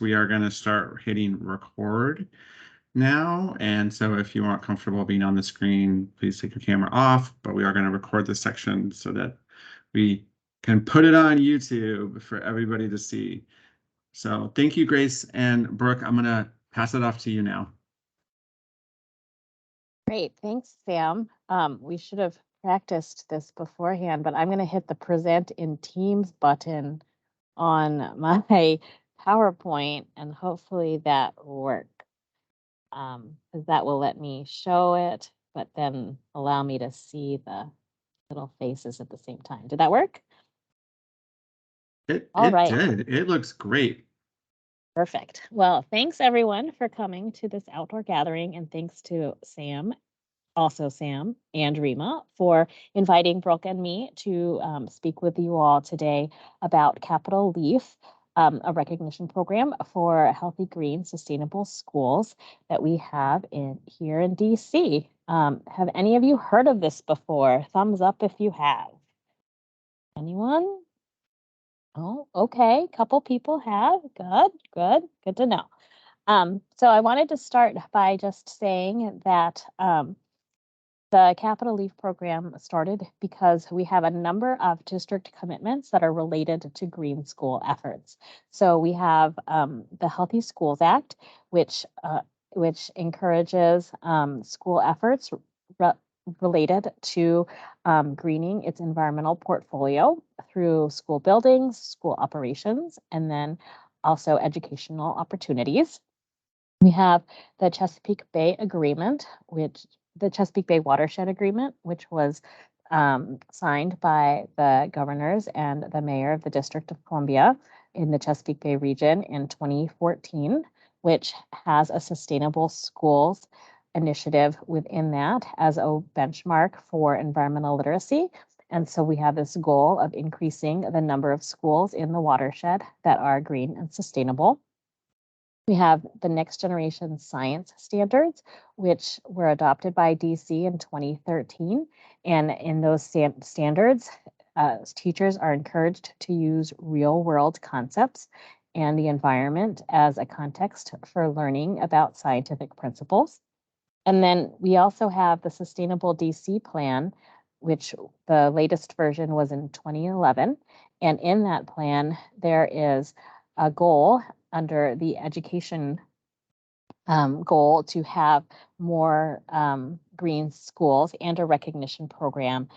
we are going to start hitting record now. And so if you aren't comfortable being on the screen, please take your camera off, but we are going to record this section so that we can put it on YouTube for everybody to see. So thank you, Grace and Brooke. I'm going to pass it off to you now. Great, thanks, Sam. We should have practiced this beforehand, but I'm going to hit the present in Teams button on my PowerPoint, and hopefully that will work. Because that will let me show it, but then allow me to see the little faces at the same time. Did that work? It right. did. It looks great. Perfect. Well, thanks everyone for coming to this outdoor gathering, and thanks to Sam and Rima for inviting Brooke and me to speak with you all today about Capital Leaf, a recognition program for healthy, green, sustainable schools that we have here in DC. Have any of you heard of this before? Thumbs up if you have. Anyone? Oh, okay. Couple people have. Good to know. So I wanted to start by just saying that the Capital Leaf program started because we have a number of district commitments that are related to green school efforts. So we have the Healthy Schools Act, which encourages school efforts related to greening its environmental portfolio through school buildings, school operations, and then also educational opportunities. We have the Chesapeake Bay Agreement, the Chesapeake Bay Watershed Agreement, which was signed by the governors and the mayor of the District of Columbia in the Chesapeake Bay region in 2014, which has a sustainable schools initiative within that as a benchmark for environmental literacy. And so we have this goal of increasing the number of schools in the watershed that are green and sustainable. We have the Next Generation Science Standards, which were adopted by DC in 2013. And in those standards, teachers are encouraged to use real-world concepts and the environment as a context for learning about scientific principles. And then we also have the Sustainable DC Plan, which the latest version was in 2011. And in that plan, there is a goal under the education goal to have more green schools and a recognition program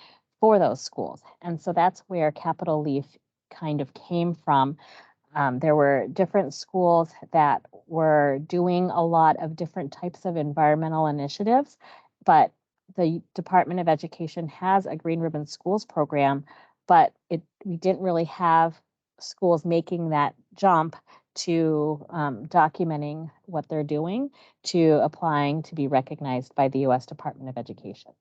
for those schools. And so that's where Capital Leaf kind of came from. There were different schools that were doing a lot of different types of environmental initiatives, but the Department of Education has a Green Ribbon Schools program, but we didn't really have schools making that jump to documenting what they're doing to applying to be recognized by the U.S. Department of Education.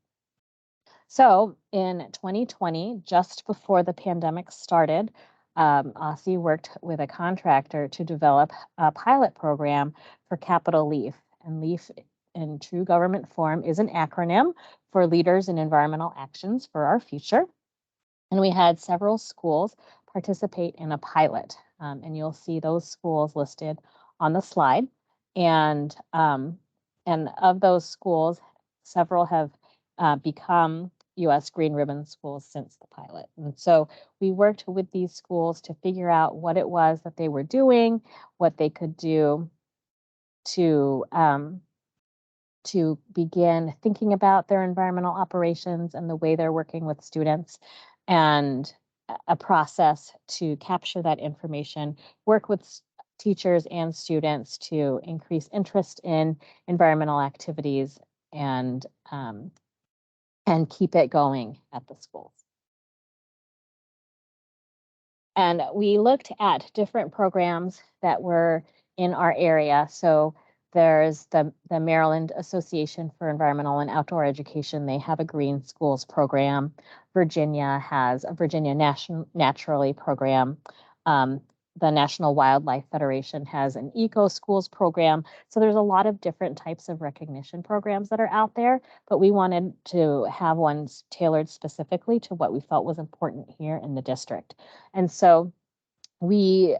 So in 2020, just before the pandemic started, OSSE worked with a contractor to develop a pilot program for Capital Leaf. And LEAF in true government form is an acronym for Leaders in Environmental Actions for Our Future. And we had several schools participate in a pilot. And you'll see those schools listed on the slide. And of those schools, several have become U.S. Green Ribbon schools since the pilot. And so we worked with these schools to figure out what it was that they were doing, what they could do to begin thinking about their environmental operations and the way they're working with students, and a process to capture that information, work with teachers and students to increase interest in environmental activities, and keep it going at the schools. And we looked at different programs that were in our area. So there's the Maryland Association for Environmental and Outdoor Education. They have a Green Schools program. Virginia has a Virginia Naturally program. The National Wildlife Federation has an Eco Schools program. So there's a lot of different types of recognition programs that are out there, but we wanted to have ones tailored specifically to what we felt was important here in the district. And so we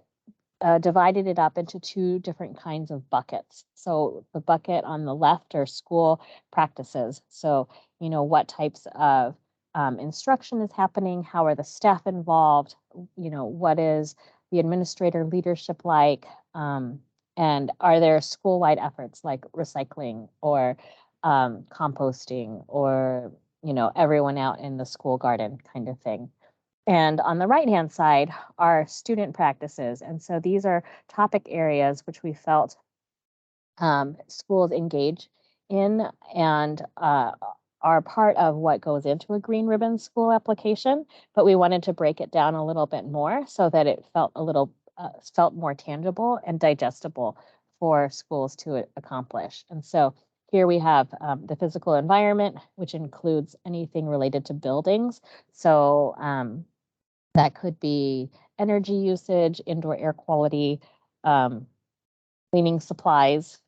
divided it up into two different kinds of buckets. So the bucket on the left are school practices. So, what types of instruction is happening? How are the staff involved? What is the administrator leadership like? And are there school-wide efforts like recycling or composting or, everyone out in the school garden kind of thing? And on the right-hand side are student practices. And so these are topic areas which we felt schools engage in and are part of what goes into a green ribbon school application, but we wanted to break it down a little bit more so that it felt more tangible and digestible for schools to accomplish. And so here we have the physical environment, which includes anything related to buildings. So that could be energy usage, indoor air quality, cleaning supplies,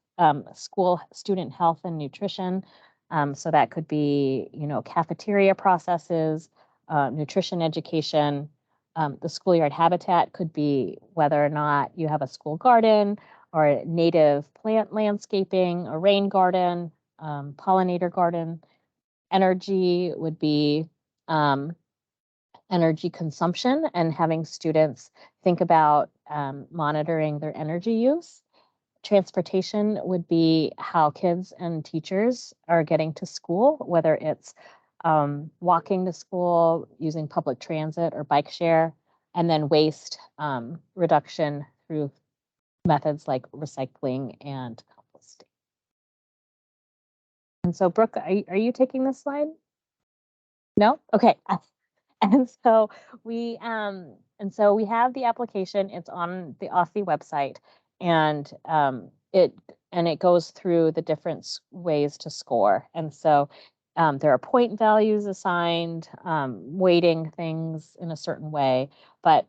school student health and nutrition. So that could be, cafeteria processes, nutrition education. The schoolyard habitat could be whether or not you have a school garden or a native plant landscaping, a rain garden, pollinator garden. Energy would be energy consumption and having students think about monitoring their energy use. Transportation would be how kids and teachers are getting to school, whether it's walking to school, using public transit or bike share, and then waste reduction through methods like recycling and composting. And so, Brooke, are you taking this slide? No? Okay. And so we have the application. It's on the OSSE website, and it goes through the different ways to score. And so there are point values assigned, weighting things in a certain way. But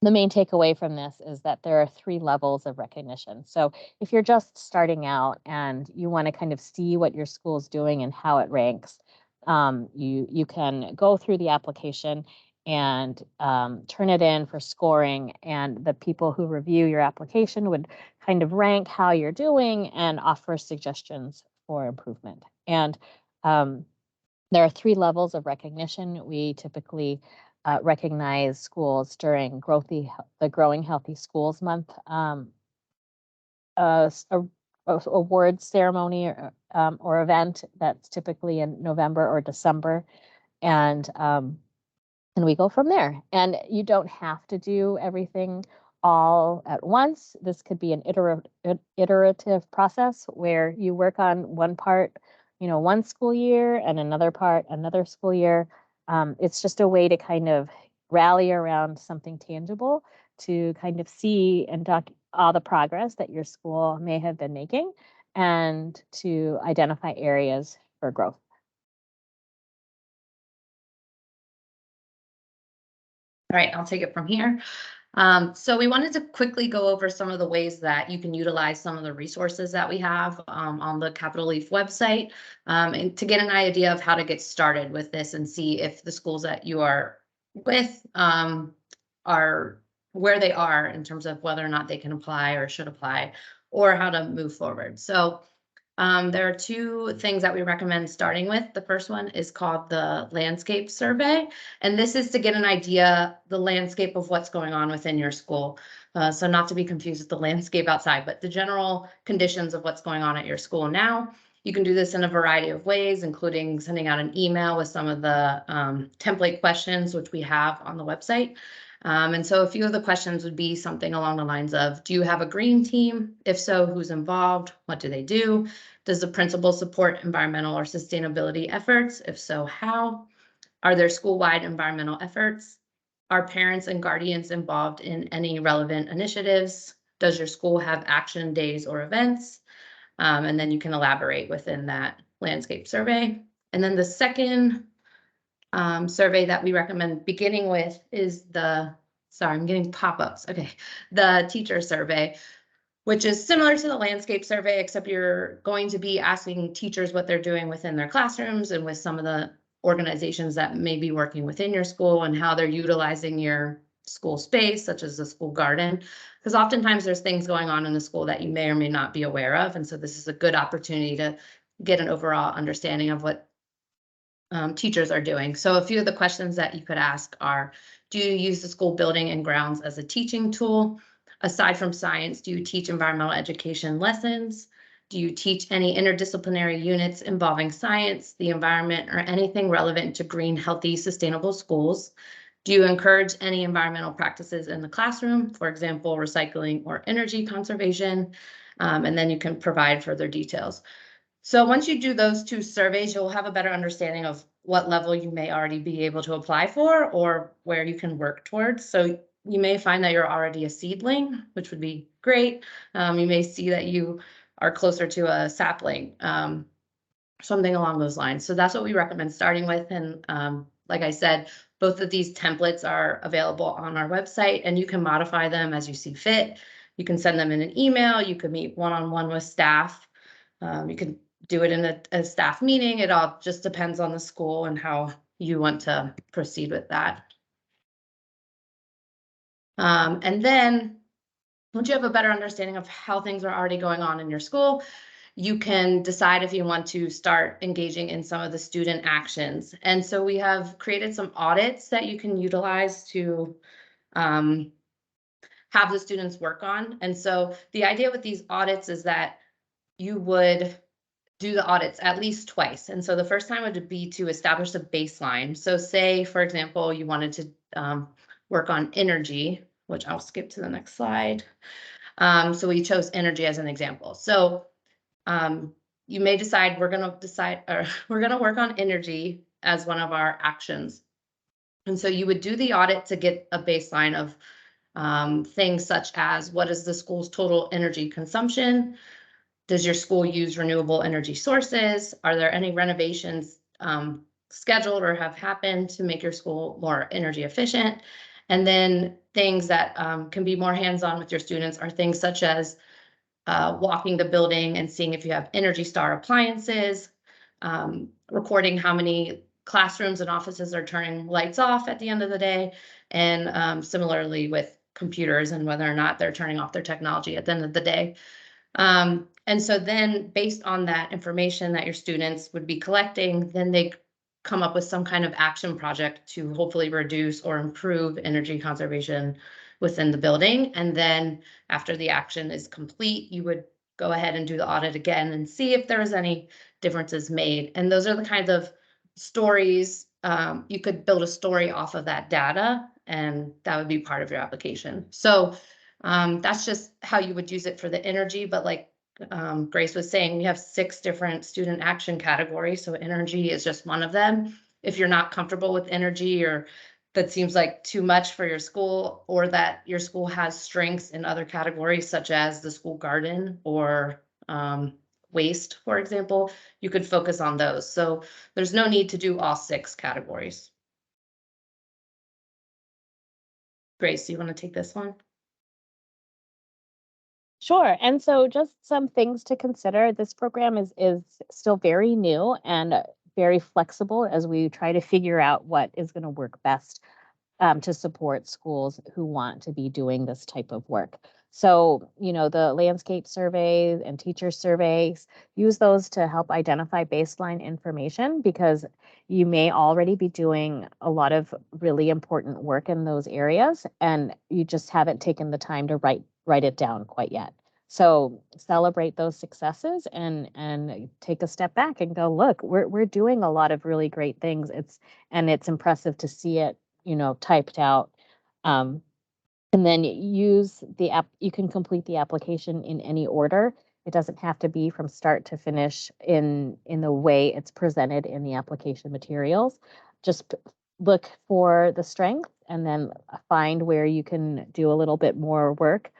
the main takeaway from this is that there are 3 levels of recognition. So if you're just starting out and you want to kind of see what your school's doing and how it ranks, you can go through the application and turn it in for scoring, and the people who review your application would kind of rank how you're doing and offer suggestions for improvement. And there are 3 levels of recognition. We typically recognize schools during the Growing Healthy Schools Month award ceremony or event that's typically in November or December, and we go from there. And you don't have to do everything all at once. This could be an iterative process where you work on one part, one school year, and another part another school year. It's just a way to kind of rally around something tangible to kind of see and document all the progress that your school may have been making and to identify areas for growth. All right, I'll take it from here. So we wanted to quickly go over some of the ways that you can utilize some of the resources that we have on the Capitol Leaf website, and to get an idea of how to get started with this and see if the schools that you are with are where they are in terms of whether or not they can apply or should apply, or how to move forward. So there are 2 things that we recommend starting with. The first one is called the landscape survey. And this is to get an idea, the landscape of what's going on within your school. So not to be confused with the landscape outside, but the general conditions of what's going on at your school now. You can do this in a variety of ways, including sending out an email with some of the template questions, which we have on the website. And so a few of the questions would be something along the lines of, do you have a green team? If so, who's involved? What do they do? Does the principal support environmental or sustainability efforts? If so, how? Are there school-wide environmental efforts? Are parents and guardians involved in any relevant initiatives? Does your school have action days or events? And then you can elaborate within that landscape survey. And then the second survey that we recommend beginning with is I'm getting pop-ups. Okay, the teacher survey, which is similar to the landscape survey, except you're going to be asking teachers what they're doing within their classrooms and with some of the organizations that may be working within your school and how they're utilizing your school space, such as the school garden, because oftentimes there's things going on in the school that you may or may not be aware of. And so this is a good opportunity to get an overall understanding of what teachers are doing. So a few of the questions that you could ask are, do you use the school building and grounds as a teaching tool? Aside from science, do you teach environmental education lessons? Do you teach any interdisciplinary units involving science, the environment, or anything relevant to green, healthy, sustainable schools? Do you encourage any environmental practices in the classroom, for example, recycling or energy conservation? And then you can provide further details. So once you do those 2 surveys, you'll have a better understanding of what level you may already be able to apply for or where you can work towards. So you may find that you're already a seedling, which would be great. You may see that you are closer to a sapling, something along those lines. So that's what we recommend starting with. And like I said, both of these templates are available on our website, and you can modify them as you see fit. You can send them in an email. You can meet one-on-one with staff. You can do it in a staff meeting. It all just depends on the school and how you want to proceed with that. And then once you have a better understanding of how things are already going on in your school, you can decide if you want to start engaging in some of the student actions. And so we have created some audits that you can utilize to have the students work on. And so the idea with these audits is that you would do the audits at least twice. And so the first time would be to establish a baseline. So say, for example, you wanted to work on energy, which I'll skip to the next slide. So we chose energy as an example. So you may decide we're going to work on energy as one of our actions. And so you would do the audit to get a baseline of things such as, what is the school's total energy consumption? Does your school use renewable energy sources? Are there any renovations scheduled or have happened to make your school more energy efficient? And then things that can be more hands-on with your students are things such as walking the building and seeing if you have Energy Star appliances, recording how many classrooms and offices are turning lights off at the end of the day, and similarly with computers and whether or not they're turning off their technology at the end of the day. And so then based on that information that your students would be collecting, then they come up with some kind of action project to hopefully reduce or improve energy conservation within the building. And then after the action is complete, you would go ahead and do the audit again and see if there was any differences made. And those are the kinds of stories, you could build a story off of that data, and that would be part of your application. So that's just how you would use it for the energy. But like Grace was saying, we have 6 different student action categories. So energy is just one of them. If you're not comfortable with energy, or that seems like too much for your school, or that your school has strengths in other categories, such as the school garden or waste, for example, you could focus on those. So there's no need to do all 6 categories. Grace, do you want to take this one? Sure. And so just some things to consider. This program is still very new and very flexible as we try to figure out what is going to work best to support schools who want to be doing this type of work. So, the landscape surveys and teacher surveys, use those to help identify baseline information, because you may already be doing a lot of really important work in those areas, and you just haven't taken the time to write it down quite yet. So celebrate those successes and take a step back and go, look, we're doing a lot of really great things. It's impressive to see it, typed out. And then use the app. You can complete the application in any order. It doesn't have to be from start to finish in the way it's presented in the application materials. Just look for the strength and then find where you can do a little bit more work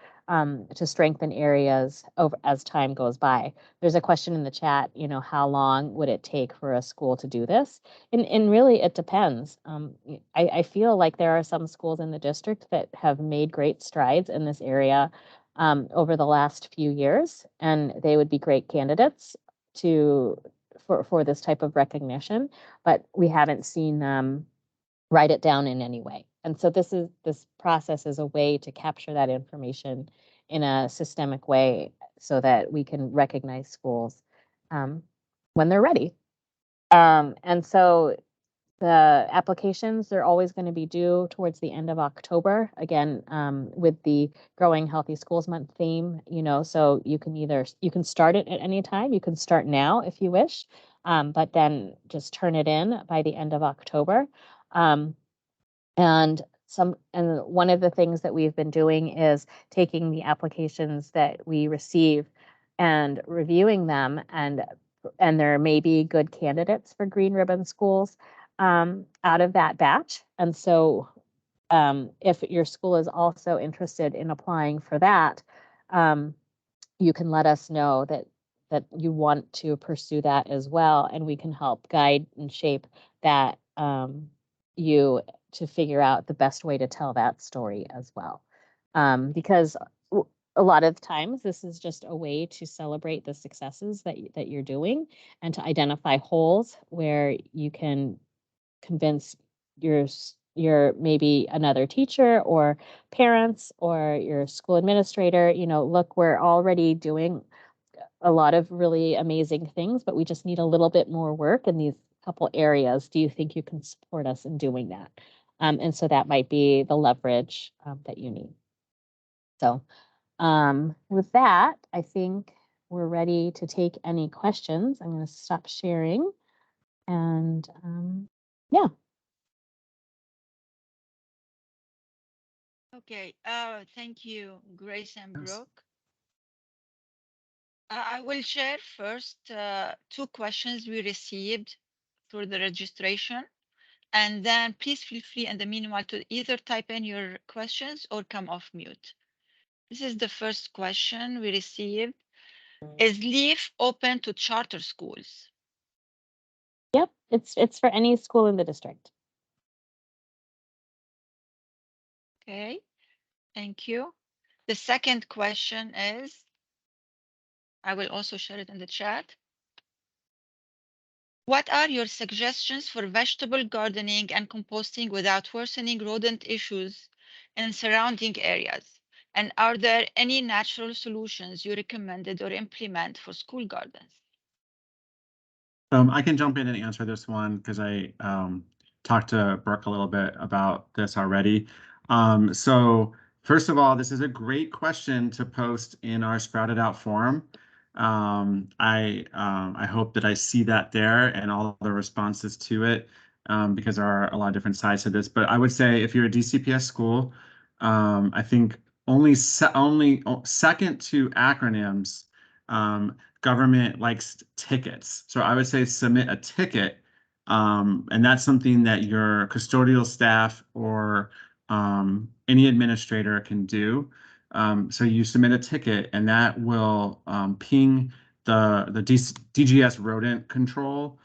to strengthen areas over as time goes by. There's a question in the chat, how long would it take for a school to do this? And really, it depends. I feel like there are some schools in the district that have made great strides in this area over the last few years, and they would be great candidates for this type of recognition, but we haven't seen them write it down in any way. And so this process is a way to capture that information in a systemic way so that we can recognize schools when they're ready. And so the applications, they're always going to be due towards the end of October. Again, with the Growing Healthy Schools Month theme, so you can start it at any time. You can start now if you wish, but then just turn it in by the end of October. And one of the things that we've been doing is taking the applications that we receive and reviewing them, and there may be good candidates for Green Ribbon Schools out of that batch. And so if your school is also interested in applying for that, you can let us know that you want to pursue that as well, and we can help guide and shape that you to figure out the best way to tell that story as well. Because a lot of times this is just a way to celebrate the successes that you're doing and to identify holes where you can convince your maybe another teacher or parents or your school administrator, look, we're already doing a lot of really amazing things, but we just need a little bit more work in these couple areas. Do you think you can support us in doing that? And so that might be the leverage that you need. So with that, I think we're ready to take any questions. I'm going to stop sharing. And yeah. Okay, thank you, Grace and Yes. Brooke. I will share first 2 questions we received through the registration, and then please feel free in the meanwhile to either type in your questions or come off mute. This is the first question we received. Is LEAF open to charter schools? Yep, it's for any school in the district. Okay, thank you. The second question is, I will also share it in the chat. What are your suggestions for vegetable gardening and composting without worsening rodent issues in surrounding areas? And are there any natural solutions you recommended or implement for school gardens? I can jump in and answer this one because I talked to Brooke a little bit about this already. So first of all, this is a great question to post in our Sprouted Out forum. I hope that I see that there and all the responses to it because there are a lot of different sides to this. But I would say if you're a DCPS school, I think only second to acronyms. Government likes tickets. So I would say submit a ticket. And that's something that your custodial staff or any administrator can do. So you submit a ticket and that will ping the DGS rodent control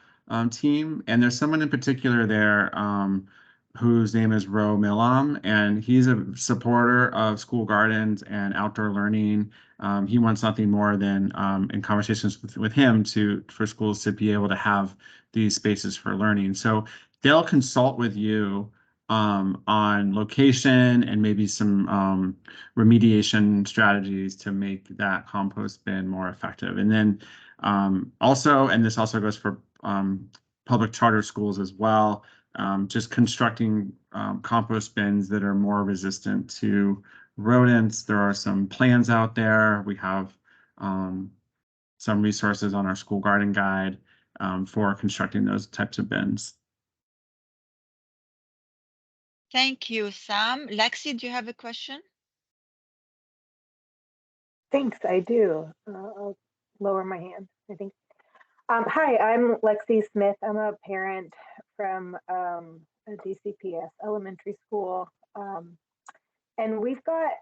team. And there's someone in particular there whose name is Ro Milam, and he's a supporter of school gardens and outdoor learning. He wants nothing more than in conversations with him for schools to be able to have these spaces for learning. So they'll consult with you on location and maybe some remediation strategies to make that compost bin more effective. And then also, and this also goes for public charter schools as well, just constructing compost bins that are more resistant to rodents. There are some plans out there. We have some resources on our school garden guide for constructing those types of bins. Thank you, Sam. Lexi, do you have a question? Thanks, I do. I'll lower my hand, I think. Hi, I'm Lexi Smith. I'm a parent from a DCPS elementary school. And we've got,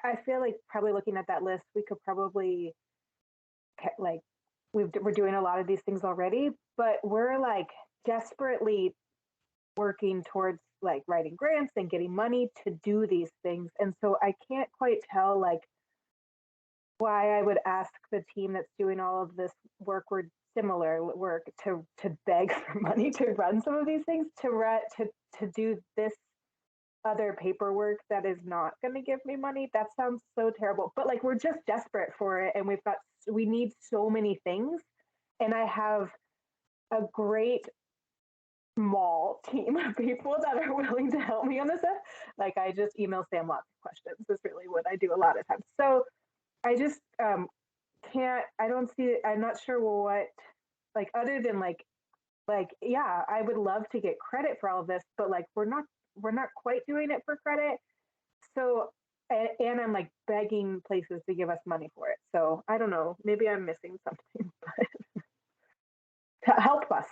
I feel like probably looking at that list, we could probably, like, we're doing a lot of these things already, but we're like desperately working towards like writing grants and getting money to do these things. And so I can't quite tell like why I would ask the team that's doing all of this work, or similar work, to beg for money to run some of these things, to do this other paperwork that is not going to give me money. That sounds so terrible. But like, we're just desperate for it, and we need so many things. And I have a great small team of people that are willing to help me on this stuff. Like, I just email Sam lots of questions. Is really what I do a lot of times. So I just I don't see it. I'm not sure what, like, other than like, yeah, I would love to get credit for all of this, but like, we're not quite doing it for credit. So, and I'm like begging places to give us money for it. So I don't know, maybe I'm missing something, but help us.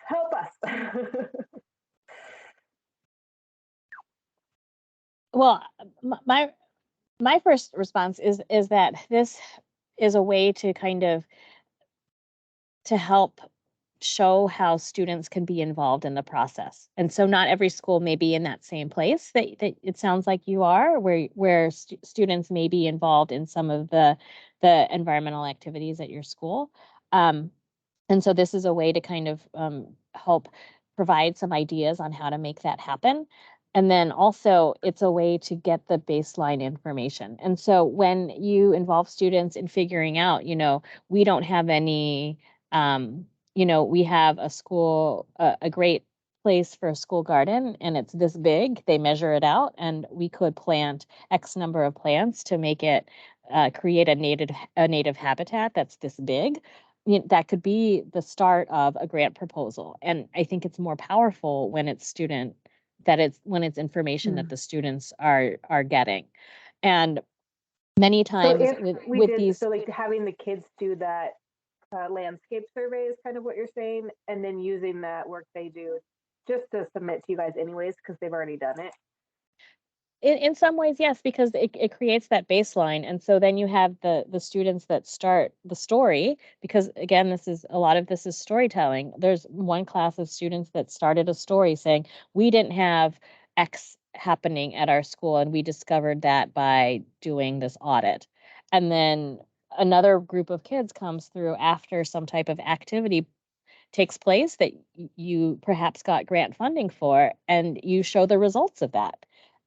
Well, my first response is that this is a way to kind of to help show how students can be involved in the process. And so not every school may be in that same place that it sounds like you are, where students may be involved in some of the environmental activities at your school. And so this is a way to kind of help provide some ideas on how to make that happen. And then also it's a way to get the baseline information. And so when you involve students in figuring out, we don't have any, we have a school, a great place for a school garden, and it's this big, they measure it out, and we could plant X number of plants to make it create a native habitat that's this big. That could be the start of a grant proposal. And I think it's more powerful when it's when it's information that the students are getting. And many times with these, so like having the kids do that landscape survey is kind of what you're saying, and then using that work they do just to submit to you guys anyways, because they've already done it. in some ways, yes, because it creates that baseline. And so then you have the students that start the story, because again, a lot of this is storytelling. There's one class of students that started a story saying, we didn't have X happening at our school, and we discovered that by doing this audit. And then another group of kids comes through after some type of activity takes place that you perhaps got grant funding for, and you show the results of that.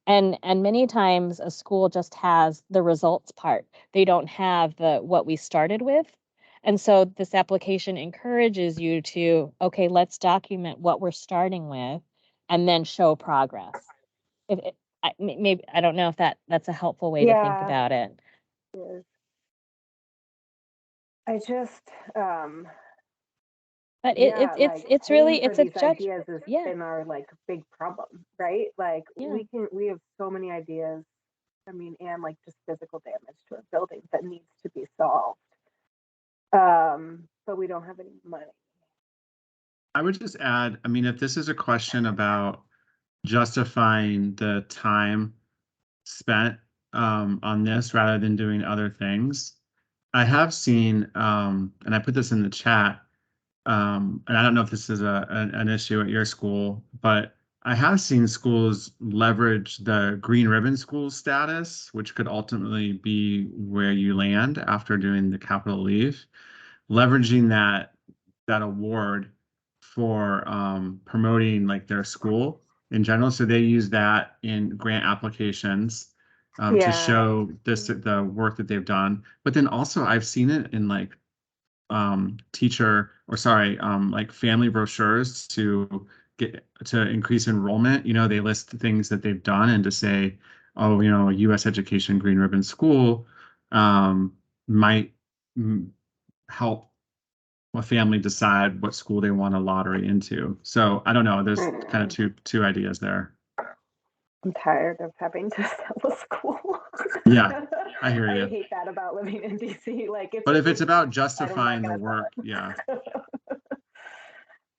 And many times a school just has the results part. They don't have what we started with. And so this application encourages you to, okay, let's document what we're starting with and then show progress. Maybe I don't know if that's a helpful way to think about it. Yes. I just But it's really a judgment. Ideas has been our like big problem, right? Like we have so many ideas. I mean, and like just physical damage to our buildings that needs to be solved. But we don't have any money. I would just add, I mean, if this is a question about justifying the time spent on this rather than doing other things, I have seen, and I put this in the chat, and I don't know if this is an issue at your school, but I have seen schools leverage the green ribbon school status, which could ultimately be where you land after doing the capital leave, leveraging that award for promoting like their school in general. So they use that in grant applications to show the work that they've done. But then also I've seen it in like like family brochures to increase enrollment. They list things that they've done, and to say, oh, a U.S. education green ribbon school might help a family decide what school they want to lottery into. So I don't know. There's kind of two ideas there. I'm tired of having to sell a school. Yeah, I hear you. I hate that about living in DC. Like, but if it's about justifying the work, yeah.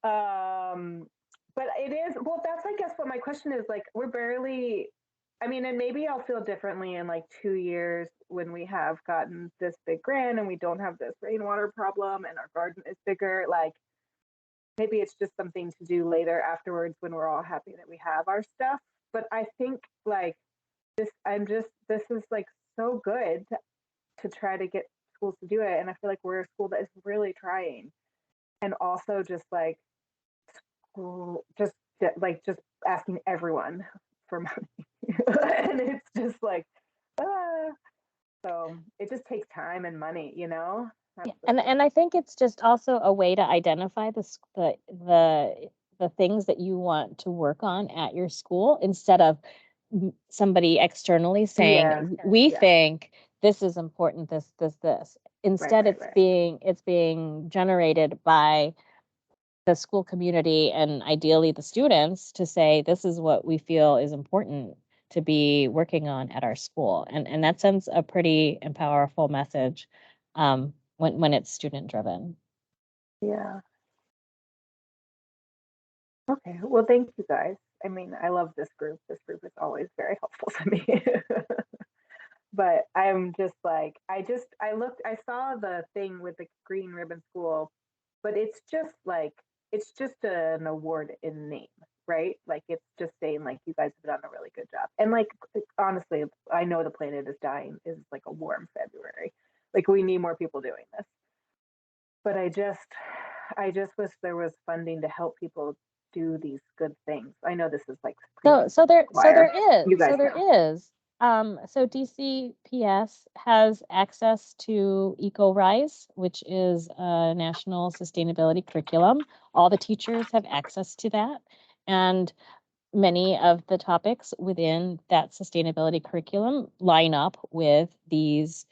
But it is, well, that's, I guess, what my question is. Like, we're barely, I mean, and maybe I'll feel differently in like 2 years when we have gotten this big grant and we don't have this rainwater problem and our garden is bigger. Like, maybe it's just something to do later afterwards when we're all happy that we have our stuff. But I think like this is like so good to try to get schools to do it. And I feel like we're a school that is really trying. And also just like, just asking everyone for money. and it's just like, ah. So it just takes time and money, you know? Yeah, That's and I think it's just also a way to identify the things that you want to work on at your school instead of somebody externally saying, Yeah, we yeah. think this is important, this. Instead, right. it's being generated by the school community and ideally the students to say, this is what we feel is important to be working on at our school. And that sends a pretty and powerful message when it's student driven. Yeah. Okay. Well, thank you guys. I mean, I love this group. This group is always very helpful to me. But I'm just like, I saw the thing with the green ribbon school, but it's just an award in name, right? Like it's just saying like you guys have done a really good job. And like honestly, I know the planet is dying is like a warm February. Like we need more people doing this. But I just wish there was funding to help people do these good things. I know this is like So there you guys know. is. So DCPS has access to EcoRise, which is a national sustainability curriculum. All the teachers have access to that. And many of the topics within that sustainability curriculum line up with these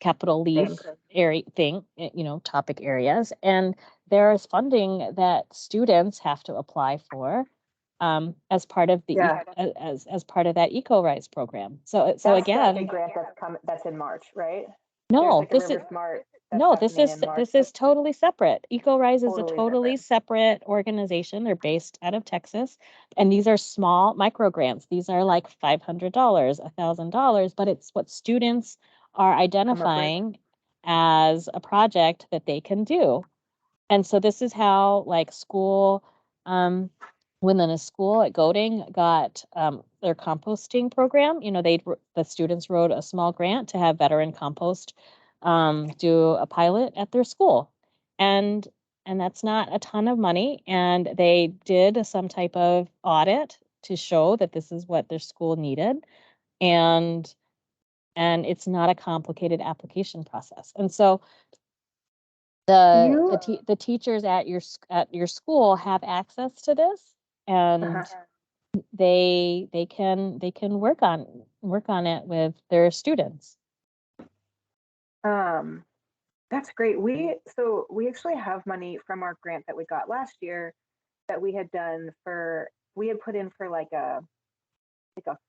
capital leaf area topic areas. And there is funding that students have to apply for as part of the Yeah. as part of that EcoRise program. So That's the again, big grant that's in March, right? no, There's like a River Smart this is totally separate. EcoRise is a Totally totally separate organization. They're based out of Texas, and these are small micro grants. These are like $500, $1,000, but it's what students are identifying as a project that they can do. And so this is how like school, within a school at Goding got their composting program. You know, the students wrote a small grant to have veteran compost do a pilot at their school. And that's not a ton of money. And they did some type of audit to show that this is what their school needed. And it's not a complicated application process. And so the teachers at your school have access to this, and they can work on it with their students. That's great. We actually have money from our grant that we got last year that we had put in for like a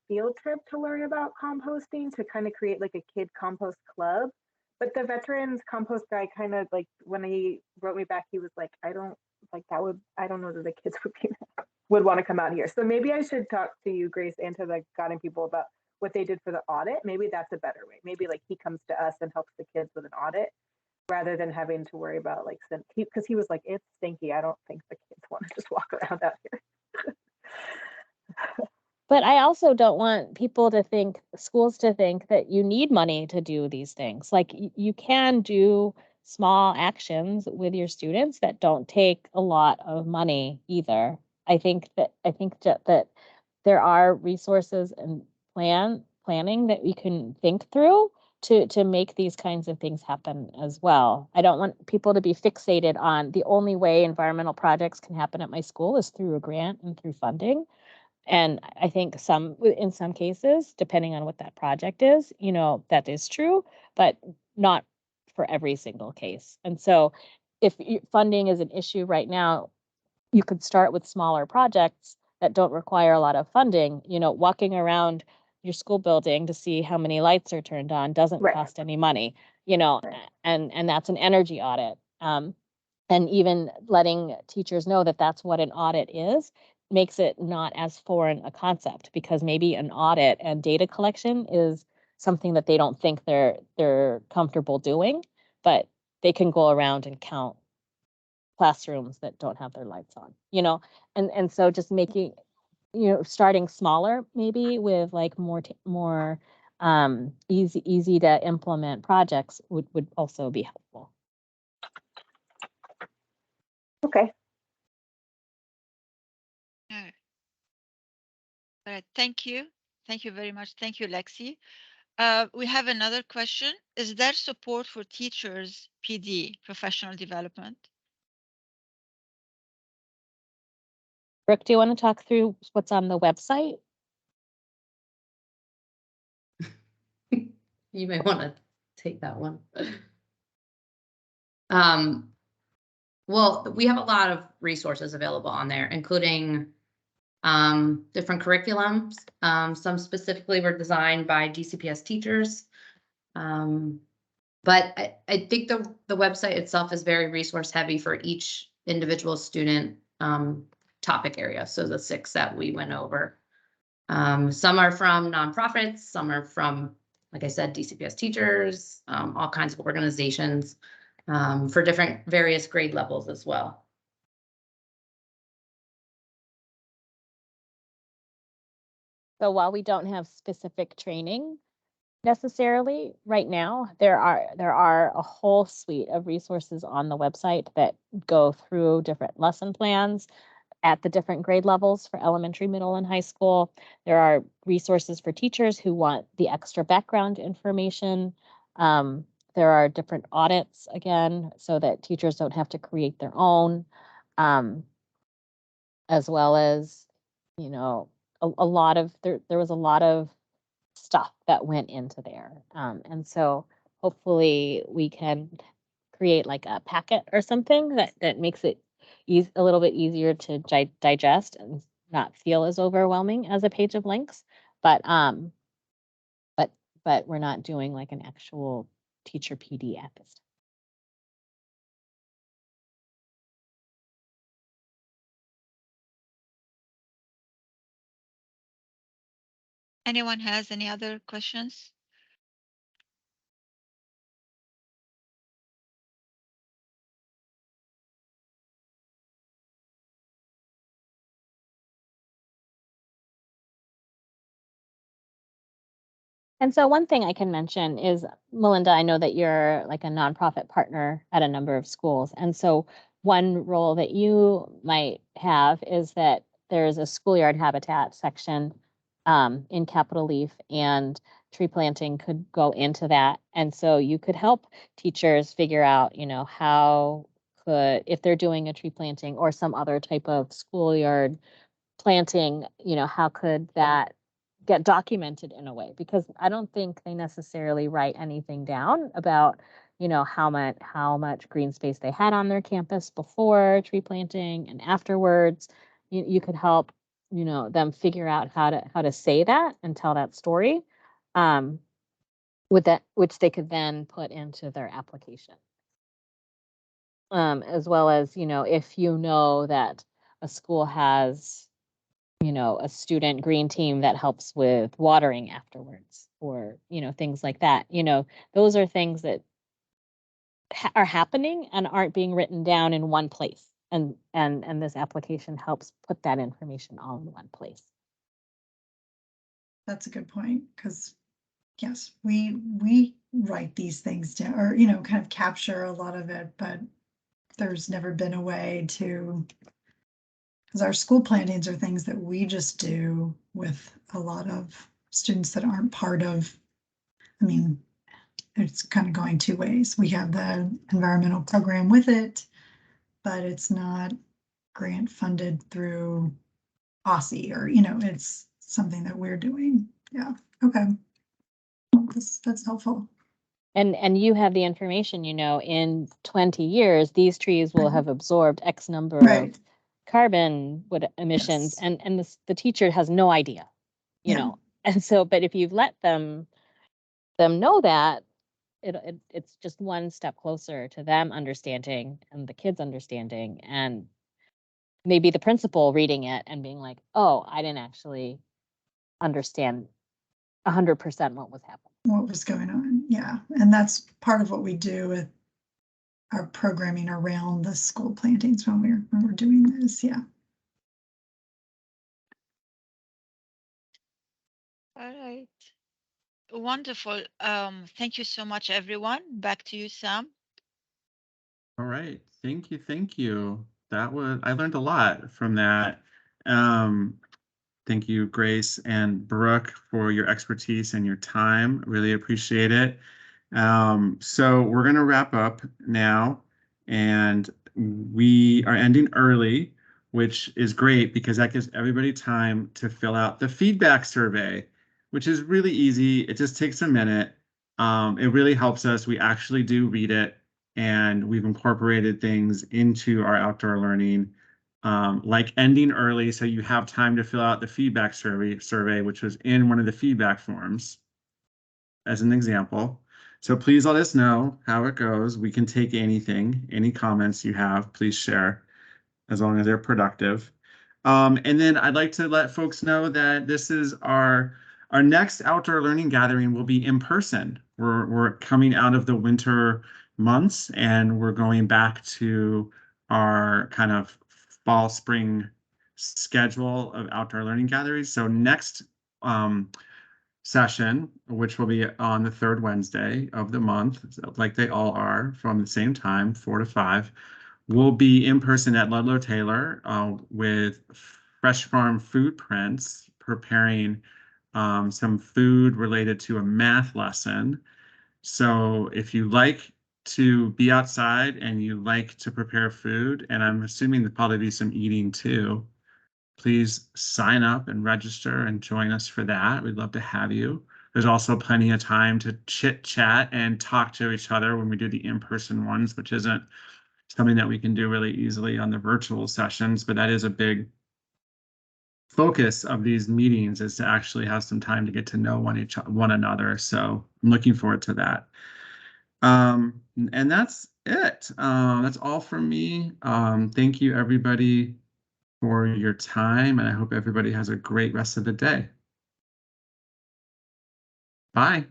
field trip to learn about composting to kind of create like a kid compost club. But the veterans compost guy kind of like when he wrote me back, he was like, I don't know that the kids would want to come out here. So maybe I should talk to you, Grace, and to the Godin people about what they did for the audit. Maybe that's a better way. Maybe like he comes to us and helps the kids with an audit rather than having to worry about like because he was like, it's stinky. I don't think the kids want to just walk around out here. But I also don't want schools to think that you need money to do these things. Like you can do small actions with your students that don't take a lot of money either. I think that there are resources and planning that we can think through to make these kinds of things happen as well. I don't want people to be fixated on the only way environmental projects can happen at my school is through a grant and through funding. And I think in some cases, depending on what that project is, that is true, but not for every single case. And so if funding is an issue right now, you could start with smaller projects that don't require a lot of funding. Walking around your school building to see how many lights are turned on doesn't cost any money, and that's an energy audit. And even letting teachers know that that's what an audit is makes it not as foreign a concept, because maybe an audit and data collection is something that they don't think they're comfortable doing, but they can go around and count classrooms that don't have their lights on, and so just making, starting smaller, maybe with like more easy to implement projects would also be helpful. Okay. All right. Thank you. Thank you very much. Thank you, Lexi. We have another question. Is there support for teachers, PD, professional development? Brooke, do you want to talk through what's on the website? You may want to take that one. Well, we have a lot of resources available on there, including different curriculums. Some specifically were designed by DCPS teachers. But I think the website itself is very resource heavy for each individual student topic area. So the 6 that we went over. Some are from nonprofits, some are from, like I said, DCPS teachers, all kinds of organizations for different various grade levels as well. So while we don't have specific training necessarily right now, there are a whole suite of resources on the website that go through different lesson plans at the different grade levels for elementary, middle, and high school. There are resources for teachers who want the extra background information. There are different audits, again, so that teachers don't have to create their own, as well as, you know, a lot of, there was a lot of stuff that went into there. And so hopefully we can create like a packet or something that makes it a little bit easier to digest and not feel as overwhelming as a page of links. But we're not doing like an actual teacher PD at this time. Anyone has any other questions? And so one thing I can mention is, Melinda, I know that you're like a nonprofit partner at a number of schools. And so one role that you might have is that there's a schoolyard habitat section in Capitol Leaf, and tree planting could go into that. And so you could help teachers figure out, you know, if they're doing a tree planting or some other type of schoolyard planting, you know, how could that get documented in a way? Because I don't think they necessarily write anything down about, you know, how much green space they had on their campus before tree planting and afterwards. You could help, you know, them figure out how to say that and tell that story, with that, which they could then put into their application. As well as, you know, if you know that a school has, you know, a student green team that helps with watering afterwards, or, you know, things like that. You know, those are things that are happening and aren't being written down in one place. And this application helps put that information all in one place. That's a good point, because yes, we write these things down, or, you know, kind of capture a lot of it, but there's never been a way to, because our school plantings are things that we just do with a lot of students that aren't part of, I mean, it's kind of going 2 ways. We have the environmental program with it, but it's not grant funded through OSSE, or, you know, it's something that we're doing. Yeah, okay. That's helpful. And you have the information, you know, in 20 years, these trees will have absorbed X number Right. of carbon emissions, Yes. and the teacher has no idea, you Yeah. know. And so, but if you've let them know that, it's just one step closer to them understanding and the kids understanding, and maybe the principal reading it and being like, oh, I didn't actually understand 100% what was happening. What was going on, yeah. And that's part of what we do with our programming around the school plantings when we're doing this, yeah. All right. Wonderful. Thank you so much, everyone. Back to you, Sam. All right. Thank you. Thank you. I learned a lot from that. Thank you, Grace and Brooke, for your expertise and your time. Really appreciate it. So we're going to wrap up now, and we are ending early, which is great because that gives everybody time to fill out the feedback survey, which is really easy. It just takes a minute. It really helps us. We actually do read it, and we've incorporated things into our outdoor learning, like ending early so you have time to fill out the feedback survey, which was in one of the feedback forms as an example. So please let us know how it goes. We can take anything, any comments you have, please share, as long as they're productive. And then I'd like to let folks know that this is our next outdoor learning gathering will be in person. We're coming out of the winter months and we're going back to our kind of fall spring schedule of outdoor learning gatherings. So next session, which will be on the third Wednesday of the month, like they all are, from the same time, 4 to 5, will be in person at Ludlow Taylor with Fresh Farm Food Prints, preparing some food related to a math lesson. So if you like to be outside and you like to prepare food, and I'm assuming there'll probably be some eating too, please sign up and register and join us for that. We'd love to have you. There's also plenty of time to chit chat and talk to each other when we do the in-person ones, which isn't something that we can do really easily on the virtual sessions, but that is a big focus of these meetings, is to actually have some time to get to know one another. So I'm looking forward to that. And that's it. That's all from me. Thank you, everybody, for your time, and I hope everybody has a great rest of the day. Bye.